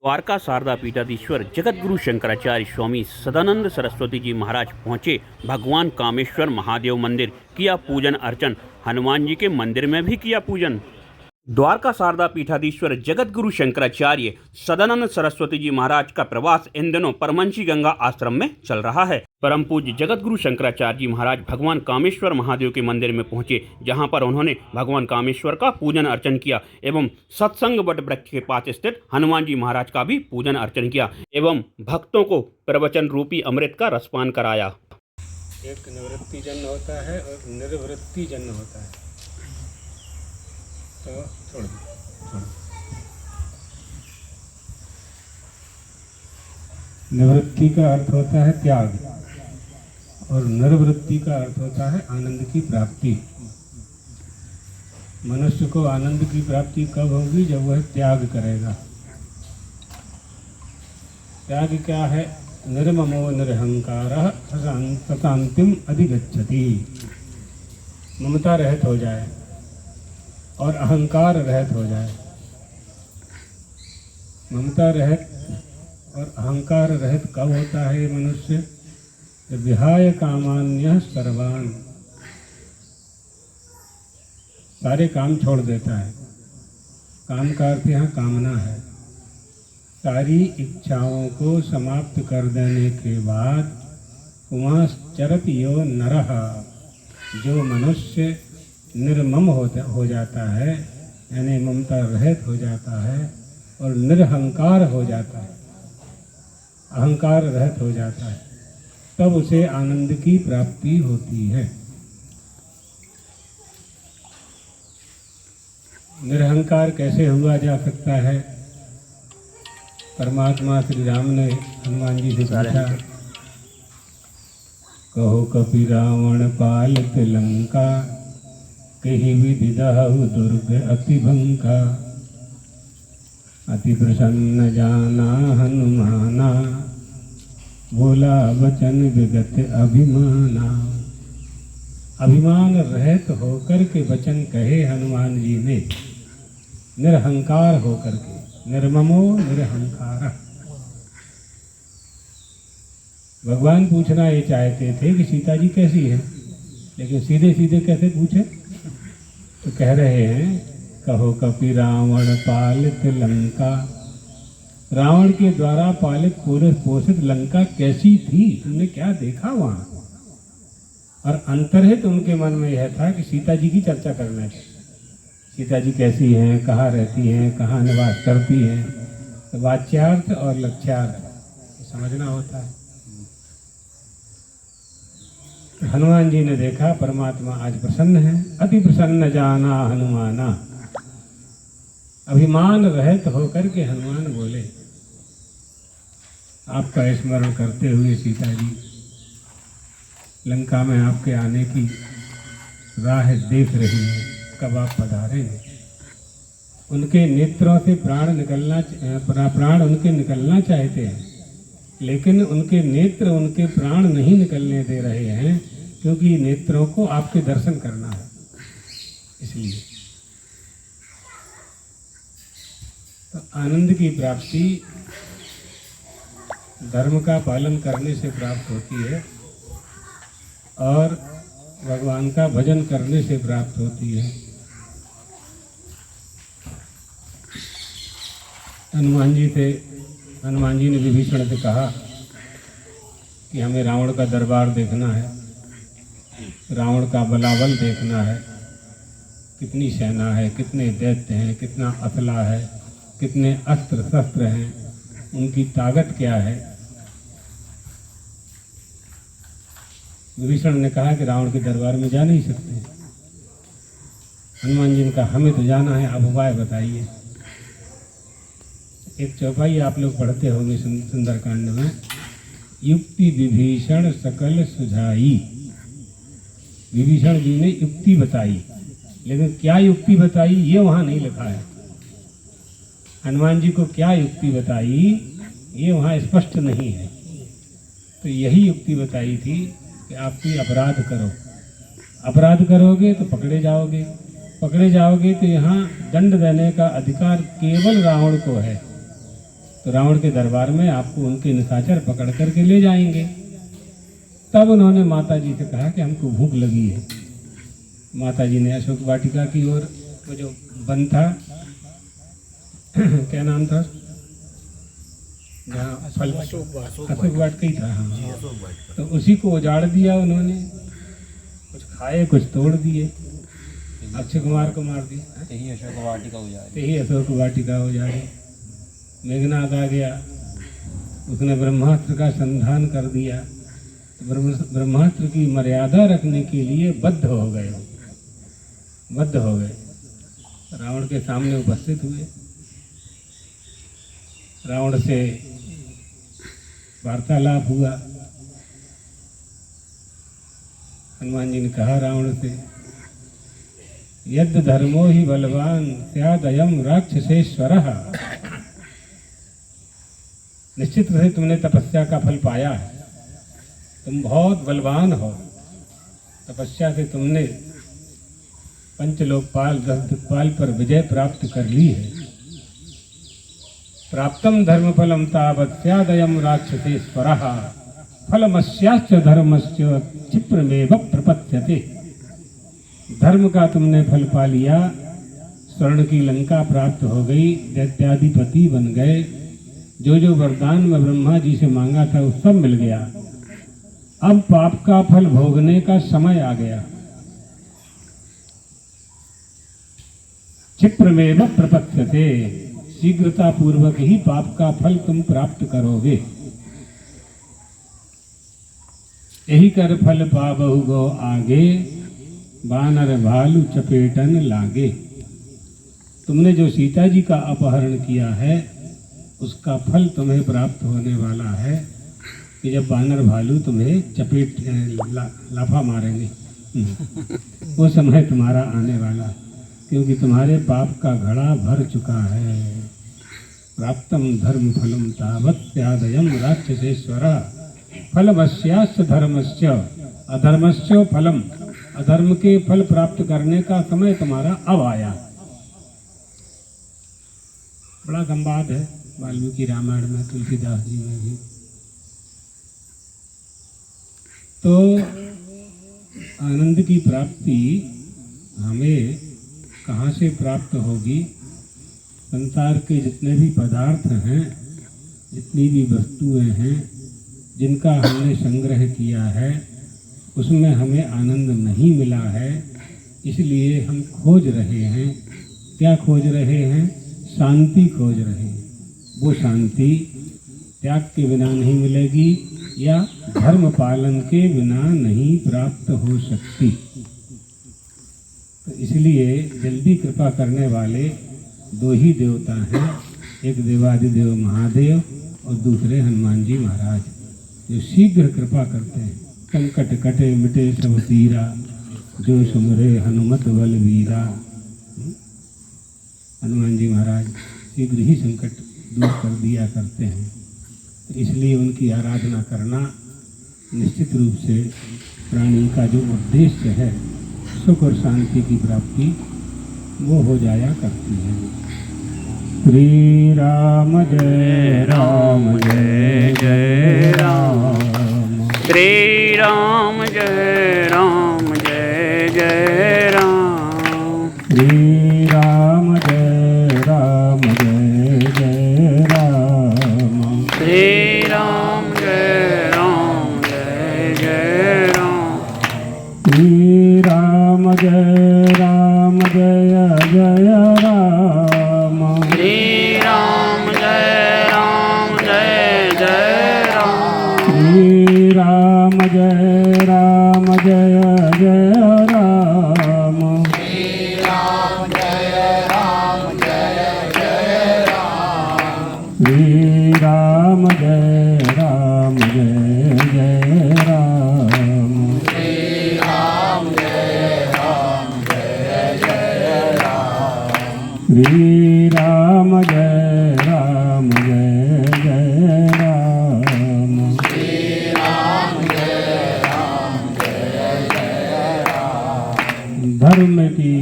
द्वारका शारदा पीठाधीश्वर जगतगुरु शंकराचार्य स्वामी सदानंद सरस्वती जी महाराज पहुंचे भगवान कामेश्वर महादेव मंदिर, किया पूजन अर्चन। हनुमान जी के मंदिर में भी किया पूजन। द्वारका शारदा पीठाधीश्वर जगतगुरु शंकराचार्य सदानंद सरस्वती जी महाराज का प्रवास इन दिनों परमंशी गंगा आश्रम में चल रहा है। परम पूज्य जगतगुरु शंकराचार्य जी महाराज भगवान कामेश्वर महादेव के मंदिर में पहुंचे, जहां पर उन्होंने भगवान कामेश्वर का पूजन अर्चन किया एवं सत्संग वट वृक्ष के पास स्थित हनुमान जी महाराज का भी पूजन अर्चन किया एवं भक्तों को प्रवचन रूपी अमृत का रसपान कराया। एक निवृत्ति जन्म होता है और निर्वृत्ति जन्म होता है। तो छोड़ दो। निवृत्ति का अर्थ होता है त्याग और निर्वृत्ति का अर्थ होता है आनंद की प्राप्ति। मनुष्य को आनंद की प्राप्ति कब होगी? जब वह त्याग करेगा। त्याग क्या है? निर्ममो निरहंकारः शांतिम अधिगच्छति। ममता रहित हो जाए और अहंकार रहित हो जाए। ममता रहित और अहंकार रहित कब होता है ये मनुष्य? जब विहाय कामान्यः सर्वान्, सारे काम छोड़ देता है। काम का अर्थ यहाँ कामना है। सारी इच्छाओं को समाप्त कर देने के बाद पुमां चरति यो नरः, जो मनुष्य निर्मम हो जाता है, यानी ममता रहित हो जाता है और निरहंकार हो जाता है, अहंकार रहित हो जाता है, तब उसे आनंद की प्राप्ति होती है। निरहंकार कैसे हुआ जा सकता है? परमात्मा श्री राम ने हनुमान जी से पूछा, कहो कपि रावण पालित लंका, कही विधि दहु दुर्ग अति भंका, अति प्रसन्न जाना हनुमाना, बोला वचन विगत अभिमाना। अभिमान रहित होकर के वचन कहे हनुमान जी ने, निरहंकार होकर के। निर्ममो निरहंकार। भगवान पूछना ये चाहते थे कि सीता जी कैसी है, लेकिन सीधे सीधे कैसे पूछे? तो कह रहे हैं, कहो कपि रावण पालित लंका। रावण के द्वारा पालित पोषित लंका कैसी थी? तुमने क्या देखा वहाँ? और अंतर्हित उनके मन में यह था कि सीता जी की चर्चा करना है। सीता जी कैसी हैं, कहाँ रहती हैं, कहाँ निवास करती हैं। तो वाच्यार्थ और लक्ष्यार्थ समझना होता है। हनुमान जी ने देखा परमात्मा आज प्रसन्न है। अति प्रसन्न जाना हनुमाना। अभिमान रहित होकर के हनुमान बोले, आपका स्मरण करते हुए सीता जी लंका में आपके आने की राह देख रही है, कब आप पधारेंगे। उनके नेत्रों से प्राण उनके निकलना चाहते हैं, लेकिन उनके नेत्र उनके प्राण नहीं निकलने दे रहे हैं, क्योंकि नेत्रों को आपके दर्शन करना है। इसलिए तो आनंद की प्राप्ति धर्म का पालन करने से प्राप्त होती है और भगवान का भजन करने से प्राप्त होती है। हनुमान जी ने विभीषण से कहा कि हमें रावण का दरबार देखना है, रावण का बलाबल देखना है, कितनी सेना है, कितने दैत्य हैं, कितना असला है, कितने अस्त्र शस्त्र हैं, उनकी ताकत क्या है। विभीषण ने कहा कि रावण के दरबार में जा नहीं सकते। हनुमान जी ने कहा हमें तो जाना है, आप उपाय बताइए। एक चौपाई आप लोग पढ़ते होंगे सुंदरकांड में, युक्ति विभीषण सकल सुझाई। विभीषण जी ने युक्ति बताई, लेकिन क्या युक्ति बताई ये वहाँ नहीं लिखा है। हनुमान जी को क्या युक्ति बताई ये वहाँ स्पष्ट नहीं है। तो यही युक्ति बताई थी कि आप कोई अपराध करो, अपराध करोगे तो पकड़े जाओगे तो यहाँ दंड देने का अधिकार केवल रावण को है। तो रावण के दरबार में आपको उनके निशाचर पकड़ करके ले जाएंगे। तब उन्होंने माता जी से कहा कि हमको भूख लगी है। माता जी ने अशोक वाटिका की ओर, वो जो वन था क्या नाम था, जहाँ फल अशोक वाटिका ही था, हाँ, तो उसी को उजाड़ दिया उन्होंने। कुछ खाए कुछ तोड़ दिए, अक्षय कुमार को मार दिया। यही अशोक वाटिका यही अशोक वाटिका उजाड़ी। मेघनाद आ गया, उसने ब्रह्मास्त्र का संधान कर दिया। तो ब्रह्मास्त्र की मर्यादा रखने के लिए बद्ध हो गए, रावण के सामने उपस्थित हुए। रावण से वार्तालाप हुआ। हनुमान जी ने कहा रावण से, यद् धर्मो ही बलवान स्यादयम् राक्षसेश्वरः। निश्चित से तुमने तपस्या का फल पाया है, तुम बहुत बलवान हो। तपस्या से तुमने पंचलोकपाल 10 दिक्पाल पर विजय प्राप्त कर ली है। प्राप्तम धर्मफलम तावत् स्यादयम् राक्षसेश्वरः फलमस्याश्च धर्मस्य क्षिप्रमेव प्रपद्यते। धर्म का तुमने फल पा लिया, स्वर्ण की लंका प्राप्त हो गई, दैत्याधिपति बन गए, जो वरदान में ब्रह्मा जी से मांगा था वो सब मिल गया। अब पाप का फल भोगने का समय आ गया। क्षिप्रमेव प्रपद्यते, शीघ्रता पूर्वक ही पाप का फल तुम प्राप्त करोगे। यही कर फल पाबहु गो आगे, बानर भालू चपेटन लागे। तुमने जो सीता जी का अपहरण किया है उसका फल तुम्हें प्राप्त होने वाला है कि जब बानर भालू तुम्हें चपेट लाफा मारेंगे, वो समय तुम्हारा आने वाला है, क्योंकि तुम्हारे पाप का घड़ा भर चुका है। प्राप्तम धर्म फलम तावत् स्यादयम् राक्षसेश्वरः फलमस्यास्य धर्मस्य अधर्मस्य फलम। अधर्म के फल प्राप्त करने का समय तुम्हारा अब आया। बड़ा संवाद है वाल्मीकि रामायण में, तुलसीदास जी में भी। तो आनंद की प्राप्ति हमें कहाँ से प्राप्त होगी? संसार के जितने भी पदार्थ हैं, जितनी भी वस्तुएं हैं, जिनका हमने संग्रह किया है, उसमें हमें आनंद नहीं मिला है, इसलिए हम खोज रहे हैं। क्या खोज रहे हैं? शांति खोज रहे हैं। वो शांति त्याग के बिना नहीं मिलेगी या धर्म पालन के बिना नहीं प्राप्त हो सकती। तो इसलिए जल्दी कृपा करने वाले दो ही देवता हैं, एक देवादिदेव महादेव और दूसरे हनुमान जी महाराज, जो शीघ्र कृपा करते हैं। संकट कटे मिटे सब पीरा, जो सुमरे हनुमत बल वीरा। हनुमान जी महाराज शीघ्र ही संकट दूर कर दिया करते हैं। तो इसलिए उनकी आराधना करना निश्चित रूप से प्राणी का जो उद्देश्य है, सुख और शांति की प्राप्ति, वो हो जाया करती है। श्री राम जय राम जय जय राम। श्री राम जय राम जय जय राम। श्री राम जय राम जय जय राम। श्री राम जय राम जय जय राम। श्री राम जय राम जय जय राम। श्री राम जय राम जय जय राम। श्री राम जय राम जय जय राम। श्री राम जय राम जय जय राम। श्री राम जय राम जय जय राम। श्री राम जय राम जय जय राम। श्री राम जय राम जय जय राम। श्री राम जय राम जय जय राम। धर्म की